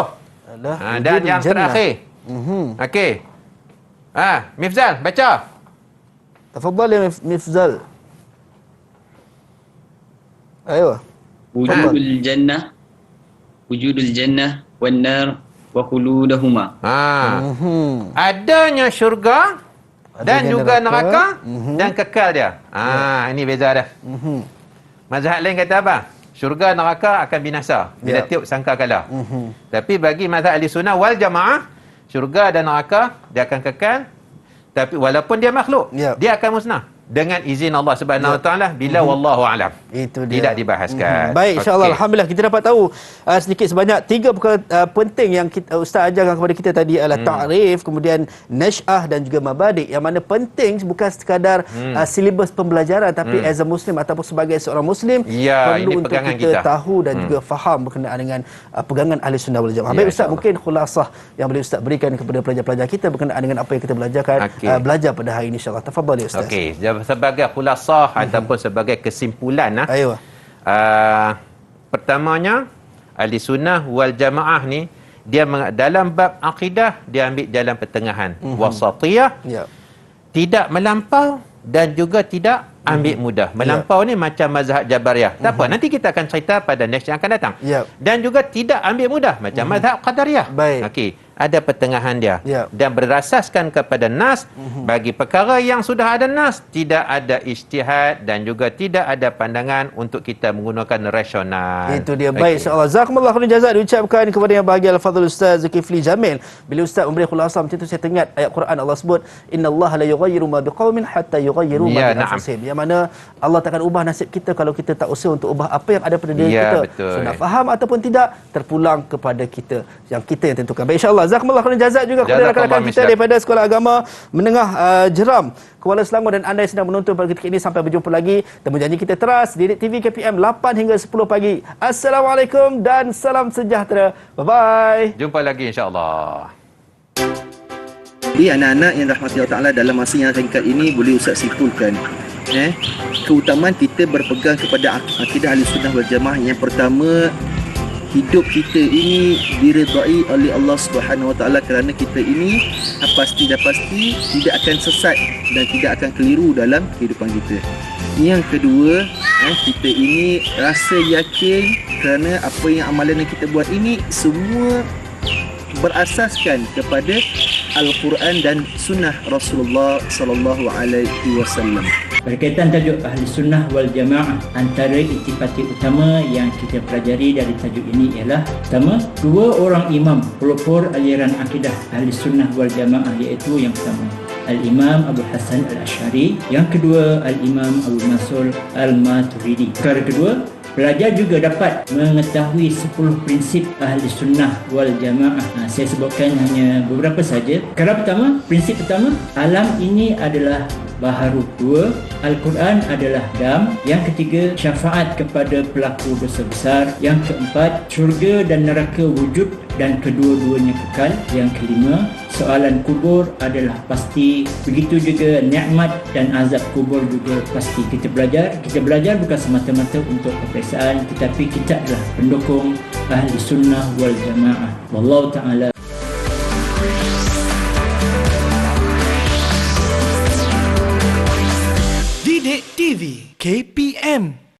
dan yang terakhir. Okey. Mifzal baca. Tafadhal ya Mifzal. Ayuh. Wujudul jannah wan nar wa khuludahuma. Adanya syurga dan juga neraka dan kekal dia. Ini beza dah. Mazhab lain kata apa? Syurga neraka akan binasa bila tiup sangkakala. Tapi bagi mazhab ahli sunnah wal jamaah, syurga dan neraka dia akan kekal. Tapi walaupun dia makhluk, dia akan musnah dengan izin Allah Subhanahu Wa Taala bila wallahu alam. Itu dia. Tidak dibahaskan. Baik, insya-Allah. Alhamdulillah kita dapat tahu sedikit sebanyak 3 perkara penting yang Ustaz ajarkan kepada kita tadi adalah ta'rif, kemudian nasy'ah dan juga mabadi', yang mana penting bukan sekadar silibus pembelajaran tapi as a muslim ataupun sebagai seorang muslim perlu untuk kita tahu dan juga faham berkenaan dengan pegangan ahli sunnah wal jamaah. Baik Ustaz, mungkin khulasah yang boleh Ustaz berikan kepada pelajar-pelajar kita berkenaan dengan apa yang kita belajar pada hari ini, insya-Allah. Tafadhal ya Ustaz. Okey, sebagai khulasah ataupun sebagai kesimpulan, pertamanya ahli sunnah wal jamaah ni dia dalam bab akidah dia ambil jalan pertengahan, wasatiyah, tidak melampau dan juga tidak ambil mudah. Melampau ni macam mazhab Jabariyah. Tak apa, nanti kita akan cerita pada next yang akan datang. Dan juga tidak ambil mudah macam mazhab Qadariyah. Okey, ada pertengahan dia. Dan berasaskan kepada nas. Bagi perkara yang sudah ada nas, tidak ada ijtihad dan juga tidak ada pandangan untuk kita menggunakan rasional. Itu dia. Baik, insya-Allah. Jazakumullah khairan jazak diucapkan kepada yang bahagia Al-Fadhil Ustaz Zulkifli Jamil. Bila Ustaz memberi khulasah macam tu, saya teringat ayat Quran Allah sebut, innallaha la yughayyiru ma biqaumin hatta yughayyiru ma bi anfusihim. Yang mana Allah takkan ubah nasib kita kalau kita tak usaha untuk ubah apa yang ada pada diri kita. Sudah faham ataupun tidak, terpulang kepada kita yang kita yang tentukan. Baik, insya-Allah. Jazakumullah khairan jazak juga kepada rakan-rakan kita daripada Sekolah Agama Menengah Jeram, Kuala Selangor, dan anda yang sedang menonton pada ketika ini. Sampai berjumpa lagi dan berjanji kita teras Didik TV KPM 8 hingga 10 pagi. Assalamualaikum dan salam sejahtera. Bye-bye. Jumpa lagi, insya-Allah. Jadi anak-anak yang rahmati Allah Ta'ala, dalam masa yang singkat ini boleh Ustaz simpulkan keutamaan kita berpegang kepada akidah ahli sunnah wal jamaah. Yang pertama, hidup kita ini diridai oleh Allah Subhanahu Wa Taala kerana kita ini pasti tidak akan sesat dan tidak akan keliru dalam kehidupan kita. Yang kedua, kita ini rasa yakin kerana apa yang amalan yang kita buat ini semua berasaskan kepada Al-Quran dan Sunnah Rasulullah Sallallahu Alaihi Wasallam. Berkaitan tajuk Ahli Sunnah wal Jamaah, antara intipati utama yang kita pelajari dari tajuk ini ialah pertama, 2 orang imam pelopor aliran akidah Ahli Sunnah wal Jamaah, iaitu yang pertama Al-Imam Abu Hasan Al-Asy'ari, yang kedua Al-Imam Abu Mansur Al-Maturidi. Perkara kedua, pelajar juga dapat mengetahui 10 prinsip Ahli Sunnah wal Jamaah. Saya sebutkan hanya beberapa saja. Perkara pertama, prinsip pertama, alam ini adalah baharu. 2, Al-Quran adalah dam. Yang ketiga, syafaat kepada pelaku dosa besar. Yang keempat, syurga dan neraka wujud dan kedua-duanya kekal. Yang kelima, soalan kubur adalah pasti. Begitu juga nikmat dan azab kubur juga pasti. Kita belajar bukan semata-mata untuk peperiksaan, tetapi kita adalah pendukung ahli sunnah wal jamaah. Wallahu ta'ala. Didik TV KPM